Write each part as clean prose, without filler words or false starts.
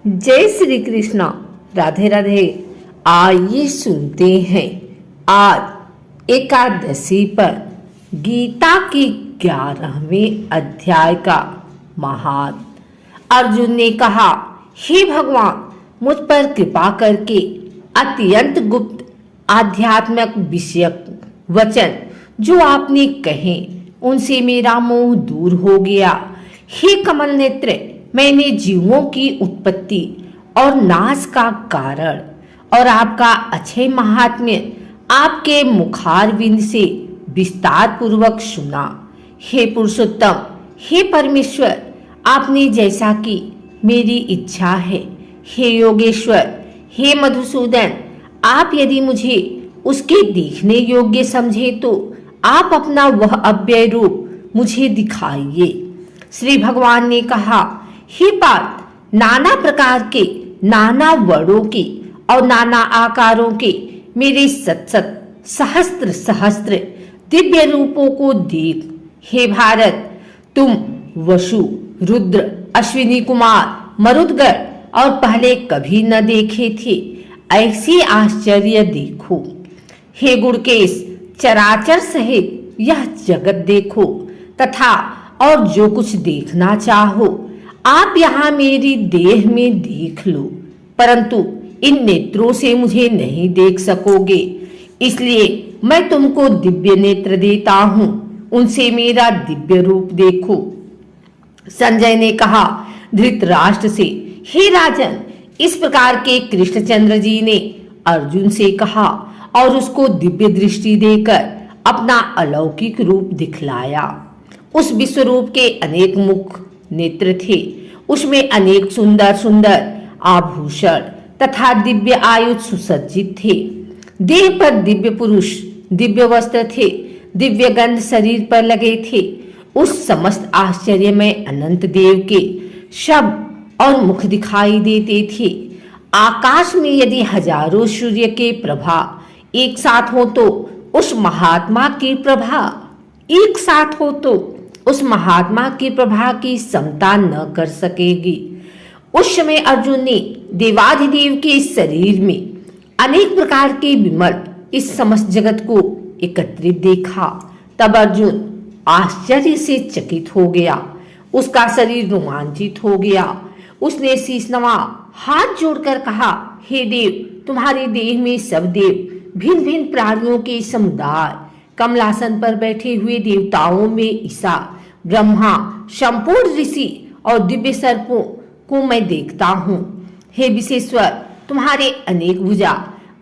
जय श्री कृष्ण। राधे राधे। आइए सुनते हैं आज एकादशी पर गीता की 11वें अध्याय का महात्म। अर्जुन ने कहा, हे भगवान, मुझ पर कृपा करके अत्यंत गुप्त आध्यात्मिक विषयक वचन जो आपने कहे उनसे मेरा मोह दूर हो गया। हे कमल नेत्र, मैंने जीवों की उत्पत्ति और नाश का कारण और आपका अक्षय महात्म्य आपके मुखारविंद से विस्तार पूर्वक सुना। हे पुरुषोत्तम, हे परमेश्वर, आपने जैसा कि मेरी इच्छा है। हे योगेश्वर, हे मधुसूदन, आप यदि मुझे उसके देखने योग्य समझे तो आप अपना वह अव्यय रूप मुझे दिखाइए। श्री भगवान ने कहा, हे पार्थ, नाना प्रकार के, नाना वर्णों के और नाना आकारों के मेरे सत सहस्त्र सहस्त्र दिव्य रूपों को देख। हे भारत, तुम वसु, रुद्र, अश्विनी कुमार, मरुदगढ़ और पहले कभी न देखे थे ऐसे आश्चर्य देखो। हे गुणकेश, चराचर सहित यह जगत देखो तथा और जो कुछ देखना चाहो आप यहाँ मेरी देह में देख लो, परंतु इन नेत्रों से मुझे नहीं देख सकोगे, इसलिए मैं तुमको दिव्य नेत्र देता हूँ, उनसे मेरा दिव्य रूप देखो। संजय ने कहा धृतराष्ट्र से, हे राजन, इस प्रकार के कृष्णचंद्र जी ने अर्जुन से कहा और उसको दिव्य दृष्टि देकर अपना अलौकिक रूप दिखलाया। उस विश्व रूप के अनेक मुख नेत्र थे, उसमें अनेक सुंदर सुंदर आभूषण तथा दिव्य आयुध सुसज्जित थे। देह पर दिव्य पुरुष दिव्य वस्त्र थे, दिव्य गंध शरीर पर लगे थे। उस समस्त आश्चर्य में अनंत देव के शब्द और मुख दिखाई देते थे। आकाश में यदि हजारों सूर्य के प्रभा एक साथ हो तो उस महात्मा की प्रभा एक साथ हो तो उस महात्मा की प्रभा की समता न कर सकेगी। उस समय अर्जुन ने देवाधिदेव के शरीर में अनेक प्रकार के विमल इस समस्त जगत को एकत्रित देखा। तब अर्जुन आश्चर्य से चकित हो गया, उसका शरीर रोमांचित हो गया। उसने शीश नवा हाथ जोड़कर कहा, हे देव, तुम्हारे देह में सब देव, भिन्न भिन्न प्राणियों के समुदाय, कमलासन पर बैठे हुए देवताओं में ईसा, ब्रह्मा, संपूर्ण ऋषि और दिव्य सर्पों को मैं देखता हूँ। हे विशेश्वर, तुम्हारे अनेक भुजा,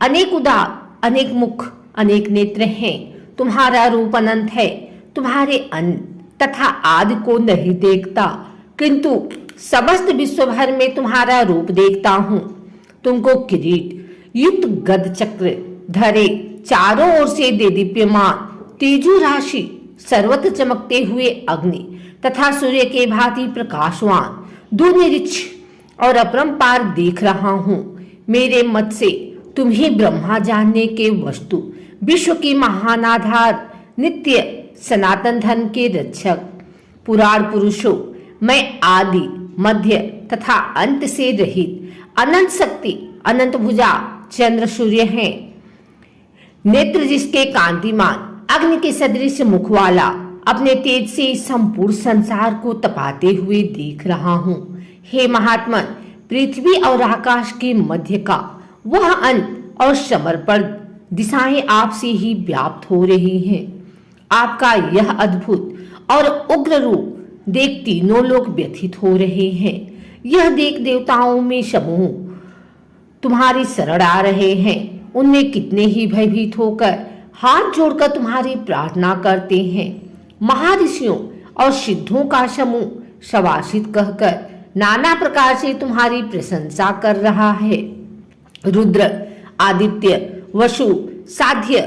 अनेक उदर, अनेक मुख, अनेक नेत्र हैं। तुम्हारा रूप अनंत है, तुम्हारे अंत तथा आदि को नहीं देखता, किंतु समस्त विश्व भर में तुम्हारा रूप देखता हूँ। तुमको किरीट युक्त गद चक्र धरे, चारों ओर से दीप्यमान तेजो राशि, सर्वत्र चमकते हुए अग्नि तथा सूर्य के भांति प्रकाशवान दुनिरीक्ष और अपरंपार देख रहा हूँ। मेरे मत से तुम्हें ब्रह्मा जानने के वस्तु, विश्व की महान आधार, नित्य सनातन धर्म के रक्षक, पुराण पुरुषों, मैं आदि मध्य तथा अंत से रहित, अनंत शक्ति, अनंत भुजा, चंद्र सूर्य हैं। नेत्र जिसके कांतिमान अग्नि के सदृश मुख वाला, अपने तेज से संपूर्ण संसार को तपाते हुए देख रहा हूँ। हे महात्मन, पृथ्वी और आकाश के मध्य का वह अंत और समर्पण दिशाएं आपसे ही व्याप्त हो रही हैं। आपका यह अद्भुत और उग्र रूप देख तीनों लोग व्यथित हो रहे हैं। यह देख देवताओं में समूह तुम्हारी शरण आ रहे हैं। उनमें कितने ही भयभीत होकर हाथ जोड़कर तुम्हारी प्रार्थना करते हैं। महर्षियों और सिद्धों का समूह शवासित कहकर नाना प्रकार से तुम्हारी प्रशंसा कर रहा है। रुद्र, आदित्य, वसु, साध्य,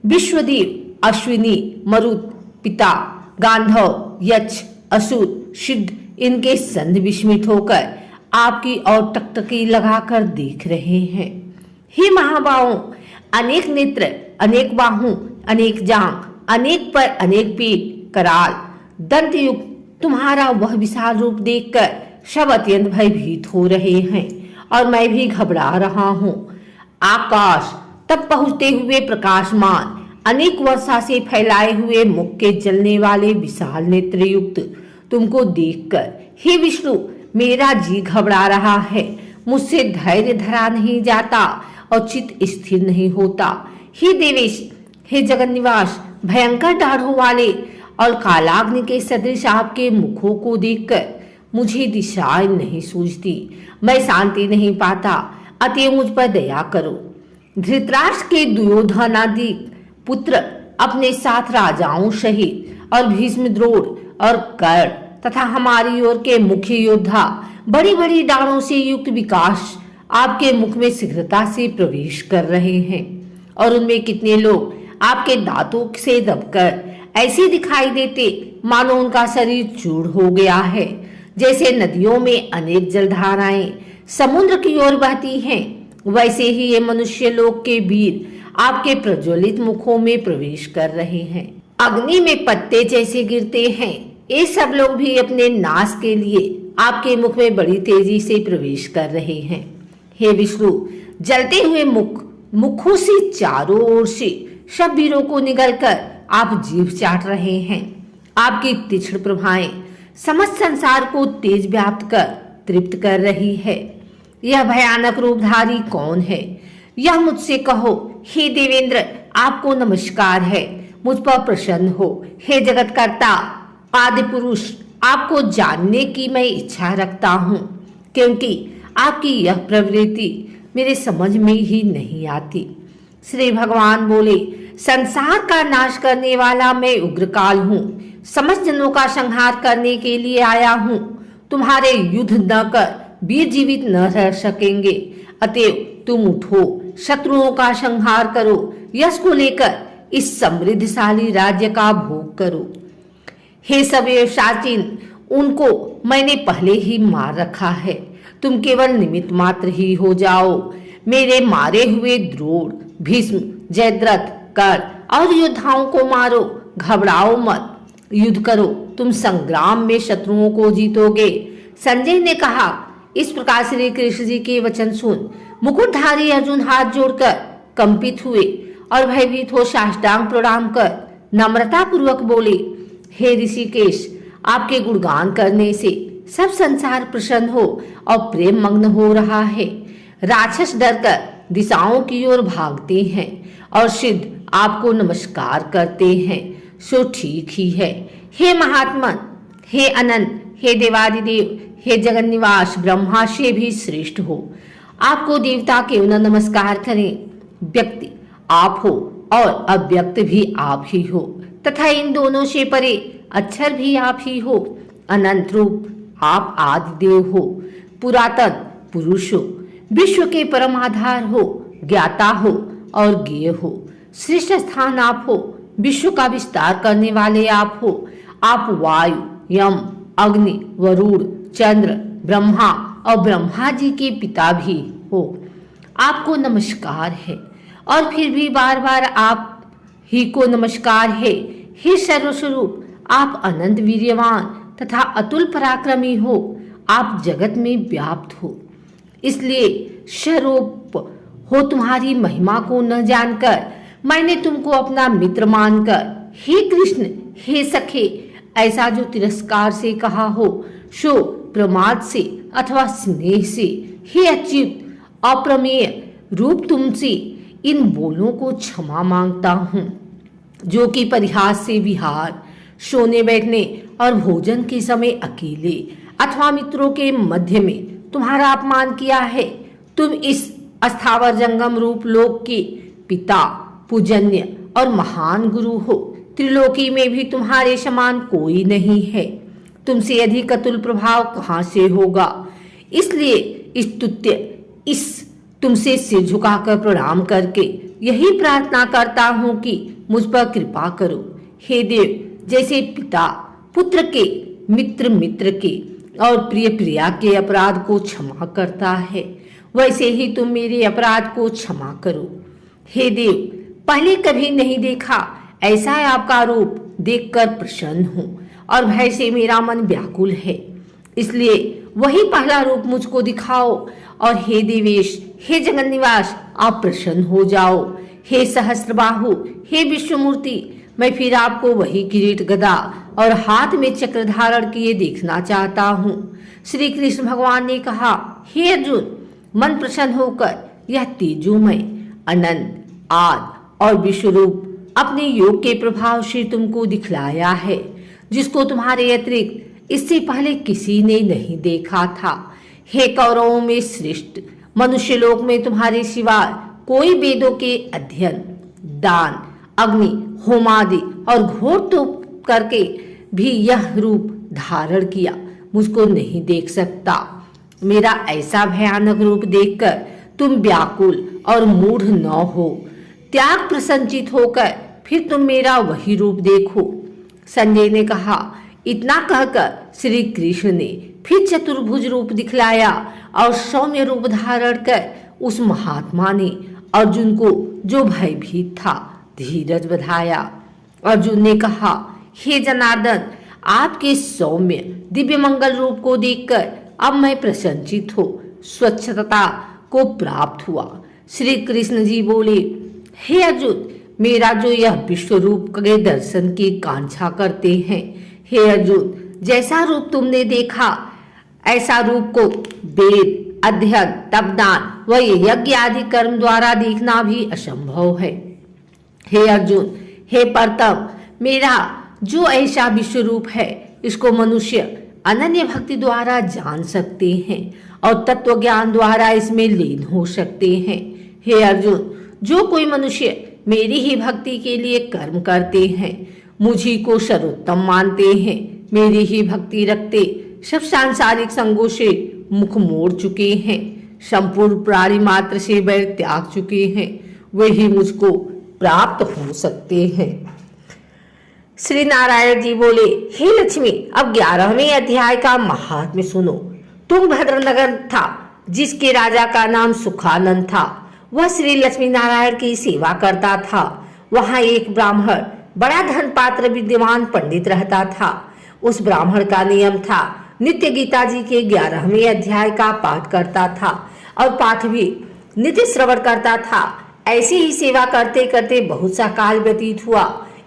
विश्वदेव, अश्विनी, मरुत, पिता, गांधव, यक्ष, असुर, सिद्ध इनके संध विस्मित होकर आपकी ओर टकटकी लगाकर देख रहे हैं। हे महाबाहों, अनेक नेत्र, अनेक बाहु, अनेक जांघ, अनेक पर अनेक पीठ, कराल, दंतयुक्त तुम्हारा वह विशाल रूप देखकर सब अत्यंत भयभीत हो रहे हैं। और मैं भी घबरा रहा हूँ। आकाश तक पहुँचते हुए प्रकाशमान अनेक वर्षा से फैलाए हुए मुख के जलने वाले विशाल नेत्र युक्त तुमको देखकर हे विष्णु मेरा जी घबरा रहा है। मुझसे धैर्य धरा नहीं जाता और चित्त स्थिर नहीं होता। हे देवेश, हे जगन्निवास, भयंकर दाढ़ों वाले और कालाग्नि के सदृश आपके मुखों को देखकर मुझे दिशाएं नहीं सूझती, मैं शांति नहीं पाता, अतएव मुझ पर दया करो। धृतराष्ट्र के दुर्योधनादि पुत्र अपने साथ राजाओं सहित और भीष्म, द्रोण और कर्ण तथा हमारी ओर के मुख्य योद्धा बड़ी बड़ी डालों से युक्त विकास आपके मुख में शीघ्रता से प्रवेश कर रहे हैं और उनमें कितने लोग आपके दांतों से दबकर ऐसे दिखाई देते मानो उनका शरीर चूर हो गया है। जैसे नदियों में अनेक जलधाराएं समुद्र की ओर बहती हैं, वैसे ही ये मनुष्य लोक के वीर आपके प्रज्वलित मुखों में प्रवेश कर रहे हैं। अग्नि में पत्ते जैसे गिरते हैं, ये सब लोग भी अपने नाश के लिए आपके मुख में बड़ी तेजी से प्रवेश कर रहे हैं। हे विष्णु, जलते हुए मुखों से चारों ओर से सब वीरों को निगलकर आप जीभ चाट रहे हैं। आपकी तीक्ष्ण प्रभाएं समस्त संसार को तेज व्याप्त कर तृप्त कर रही है। यह भयानक रूपधारी कौन है, यह मुझसे कहो। हे देवेंद्र, आपको नमस्कार है, मुझ पर प्रसन्न हो। हे जगतकर्ता आदि पुरुष, आपको जानने की मैं इच्छा रखता हूँ, क्योंकि आपकी यह प्रवृत्ति मेरे समझ में ही नहीं आती। श्री भगवान बोले, संसार का नाश करने वाला मैं उग्रकाल हूँ, समस्त जनों का संहार करने के लिए आया हूँ। तुम्हारे युद्ध न कर वीर जीवित न रह सकेंगे, अतएव तुम उठो, शत्रुओं का संहार करो, यश को लेकर इस समृद्धशाली राज्य का भोग करो। हे सवैव साचिन, उनको मैंने पहले ही मार रखा है, तुम केवल निमित्त मात्र ही हो जाओ। मेरे मारे हुए द्रोण, भीष्म, जयद्रथ, कर्ण और योद्धाओं को मारो, घबराओ मत, युद्ध करो, तुम संग्राम में शत्रुओं को जीतोगे। संजय ने कहा। इस प्रकार श्री कृष्ण जी के वचन सुन मुकुटधारी अर्जुन हाथ जोड़कर कंपित हुए और भयभीत हो साष्टांग प्रणाम कर नम्रता पूर्वक बोले, हे ऋषिकेश, आपके गुणगान करने से सब संसार प्रसन्न हो और प्रेम मग्न हो रहा है। राक्षस डरकर दिशाओं की ओर भागते हैं और सिद्ध आपको नमस्कार करते हैं, सो ठीक ही है। हे महात्मन, हे अनंत, हे देवादिदेव, हे जगन्निवास, ब्रह्मा से भी श्रेष्ठ हो। आपको देवता क्यों न नमस्कार करें। व्यक्ति आप हो और अव्यक्त भी आप ही हो, तथा इन दोनों से परे अक्षर भी आप ही हो। अनंत रूप आप आदिदेव हो, पुरातन पुरुष हो, विश्व के परम आधार हो, ज्ञाता हो और ज्ञेय हो। श्रेष्ठ स्थान आप हो, विश्व का विस्तार करने वाले आप हो। आप वायु, यम, अग्नि, वरुण, चंद्र, ब्रह्मा और ब्रह्मा जी के पिता भी हो। आपको नमस्कार है और फिर भी बार बार आप ही को नमस्कार है। हे सर्वस्वरूप, आप अनंत वीर्यवान तथा अतुल पराक्रमी हो, आप जगत में व्याप्त हो, इसलिए स्वरूप हो। तुम्हारी महिमा को न जानकर मैंने तुमको अपना मित्र मानकर हे कृष्ण, हे सखे ऐसा जो तिरस्कार से कहा हो, सो प्रमाद से अथवा स्नेह से हे अच्युत अप्रमेय रूप तुमसे इन बोलों को क्षमा मांगता हूँ, जो कि परिहास से विहार, सोने बैठने और भोजन के समय अकेले अथवा मित्रों के मध्य में तुम्हारा अपमान किया है। तुम इस अस्थावर जंगम रूप लोक के पिता, पूजन्य और महान गुरु हो। त्रिलोकी में भी तुम्हारे समान कोई नहीं है, तुमसे अधिक अतुल प्रभाव कहाँ से होगा। इसलिए स्तुत्य इस तुमसे सिर झुकाकर प्रणाम करके यही प्रार्थना करता हूँ कि मुझ पर कृपा करो। हे देव, जैसे पिता पुत्र के, मित्र मित्र के और प्रिय प्रिया के अपराध को क्षमा करता है, वैसे ही तुम मेरे अपराध को क्षमा करो। हे देव, पहले कभी नहीं देखा ऐसा आपका रूप देखकर प्रसन्न हूँ और भय से मेरा मन व्याकुल है, इसलिए वही पहला रूप मुझको दिखाओ। और हे देवेश, हे जगन निवास, आप प्रसन्न हो जाओ। हे सहस्त्रबाहु, हे विश्वमूर्ति, मैं फिर आपको वही किरीट गदा और हाथ में चक्र धारण किए देखना चाहता हूँ। श्री कृष्ण भगवान ने कहा, हे अर्जुन, मन प्रसन्न होकर यह तेजोमय, अनंत, आदि और विश्वरूप अपने योग के प्रभाव से तुमको दिखलाया है, जिसको तुम्हारे अतिरिक्त इससे पहले किसी ने नहीं देखा था। हे कौरवों में श्रेष्ठ, मनुष्य लोक में तुम्हारे सिवाय कोई वेदों के अध्ययन, दान, अग्नि, होमादि और घोर तप करके भी यह रूप धारण किया मुझको नहीं देख सकता। मेरा ऐसा भयानक रूप देखकर तुम व्याकुल और मूढ़ न हो, त्याग प्रसन्नचित होकर फिर तुम मेरा वही रूप देखो। संजय ने कहा। इतना कहकर श्री कृष्ण ने फिर चतुर्भुज रूप दिखलाया और सौम्य रूप धारण कर उस महात्मा ने अर्जुन को, जो भयभीत था, धीरज बधाया। अर्जुन ने कहा, हे जनार्दन, आपके सौम्य दिव्य मंगल रूप को देखकर अब मैं प्रसन्नचित हो स्वच्छता को प्राप्त हुआ। श्री कृष्ण जी बोले, हे अर्जुन, मेरा जो यह विश्व रूप के दर्शन की कांक्षा करते हैं, हे अर्जुन, जैसा रूप तुमने देखा ऐसा रूप को वेद, अध्ययन, तपदान व यज्ञ आदि कर्म द्वारा देखना भी असंभव है। हे अर्जुन, हे परतम, मेरा जो ऐसा विश्व रूप है, इसको मनुष्य अनन्य भक्ति द्वारा जान सकते हैं और तत्व ज्ञान द्वारा इसमें लीन हो सकते हैं। हे अर्जुन, जो कोई मनुष्य मेरी ही भक्ति के लिए कर्म करते हैं, मुझी को सर्वोत्तम मानते हैं, मेरी ही भक्ति रखते, सब सांसारिक संगों से मुख मोड़ चुके हैं, संपूर्ण प्राणी मात्र से बैर त्याग चुके हैं, वही मुझको प्राप्त हो सकते हैं। श्री नारायण जी बोले, हे लक्ष्मी, अब 11वें अध्याय का महात्म्य सुनो। तुंगभद्र नगर था, जिसके राजा का नाम सुखानंद था। वह श्री लक्ष्मी नारायण की सेवा करता था। वहां एक ब्राह्मण, बड़ा धन पात्र विद्यमान पंडित रहता था। उस ब्राह्मण का नियम था, नित्य गीता जी के 11वें अध्याय का पाठ करता था और पाठ भी नित्य श्रवण करता था। ऐसी ही सेवा करते करते बहुत सा काल व्यतीत हुआ।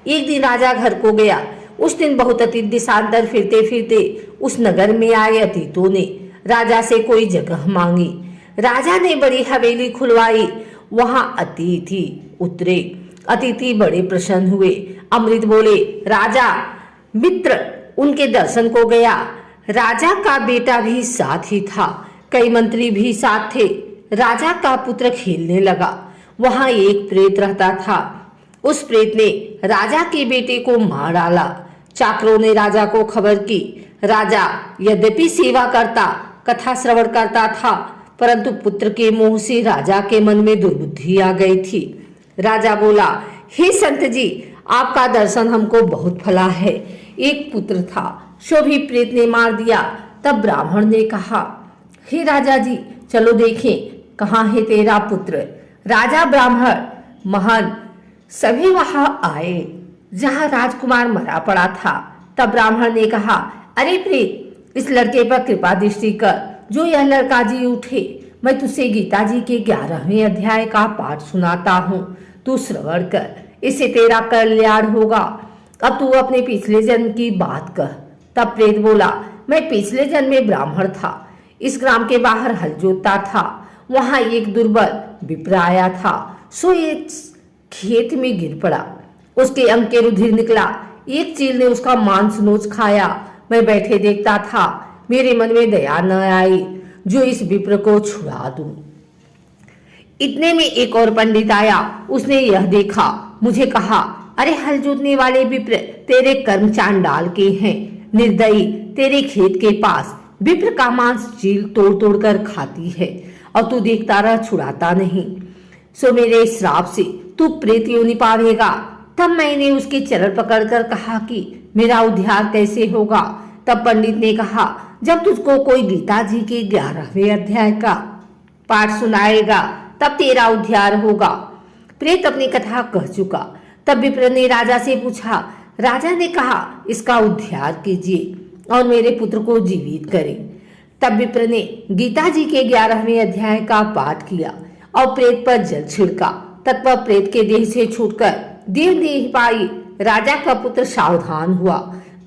एक दिन राजा घर को गया। उस दिन बहुत अतीत देशांतर फिरते फिरते उस नगर में आए अतीतों ने राजा से कोई जगह मांगी। राजा ने बड़ी हवेली खुलवाई। वहां अतिथि उतरे। अतिथि बड़े प्रसन्न हुए। अमृत बोले, राजा मित्र उनके दर्शन को गया। राजा का बेटा भी साथ ही था। कई मंत्री भी साथ थे। राजा का पुत्र खेलने लगा। वहां एक प्रेत रहता था। उस प्रेत ने राजा के बेटे को मार डाला। चाकरों ने राजा को खबर की। राजा यद्यपि सेवा करता, कथा श्रवण करता था, परंतु पुत्र के मोह से राजा के मन में दुर्बुद्धि आ गई थी। राजा बोला, हे संत जी, आपका दर्शन हमको बहुत फला है। एक पुत्र था, सो भी प्रेत ने मार दिया। तब ब्राह्मण ने कहा, हे राजा जी, चलो देखें कहाँ है तेरा पुत्र। राजा, ब्राह्मण, महन सभी वहां आए जहां राजकुमार मरा पड़ा था। तब ब्राह्मण ने कहा, अरे प्रेत, इस लड़के पर कृपा दृष्टि कर, जो यह लड़का जी उठे। मैं तुझसे गीता जी के 11वें अध्याय का पाठ सुनाता हूँ, तू श्रवण कर, इससे तेरा कल्याण होगा। अब तू अपने पिछले जन्म की बात कह। तब प्रेत बोला, मैं पिछले जन्म में ब्राह्मण था। इस ग्राम के बाहर हल जोतता था। वहां एक दुर्बल विप्र आया था। सो एक खेत में गिर पड़ा। उसके अंग के रुधिर निकला। एक चील ने उसका मांस नोच खाया। मैं बैठे देखता था। मेरे मन में दया न आई जो इस विप्र को छुड़ा दूं। इतने में एक और पंडित आया। उसने यह देखा, मुझे कहा, अरे हल जोतने वाले विप्र, तेरे कर्म चांडाल के हैं। निर्दयी, तेरे खेत के पास विप्र का मांस चील तोड़ तोड़ कर खाती है और तू देखता रह, छुड़ाता नहीं। सो मेरे श्राप से तू प्रेत योनि पावेगा। तब मैंने उसके चरण पकड़कर कहा कि मेरा उद्धार कैसे होगा। तब पंडित ने कहा, जब तुझको कोई गीता जी के 11वें अध्याय का पाठ सुनाएगा तब तेरा उद्धार होगा। प्रेत अपनी कथा कह चुका। तब विप्र ने राजा से पूछा। राजा ने कहा, इसका उद्धार कीजिए और मेरे पुत्र को जीवित करें। तब विप्र ने गीता जी के 11वें अध्याय का पाठ किया और प्रेत पर जल छिड़का। तत्पर प्रेत के देह से छूटकर देह नहीं पाई राजा का पुत्र सावधान हुआ।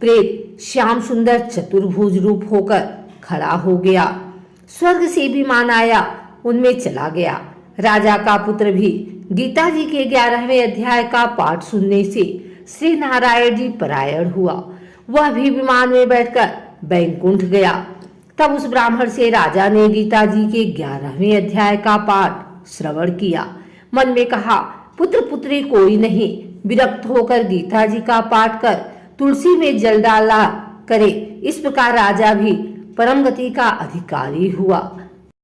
प्रेत श्याम सुंदर चतुर्भुज रूप होकर खड़ा हो गया। स्वर्ग से विमान आया, उनमें चला गया। राजा का पुत्र भी गीता जी के 11वें अध्याय का पाठ सुनने से श्री नारायण जी परायण हुआ। वह भी विमान में बैठकर बैकुंठ गया। तब उस ब्राह्मण से राजा ने गीता जी के 11वें अध्याय का पाठ श्रवण किया। मन में कहा, पुत्र पुत्री कोई नहीं, विरक्त होकर गीता जी का पाठ कर तुलसी में जल डाला करे। इस प्रकार राजा भी परम गति का अधिकारी हुआ।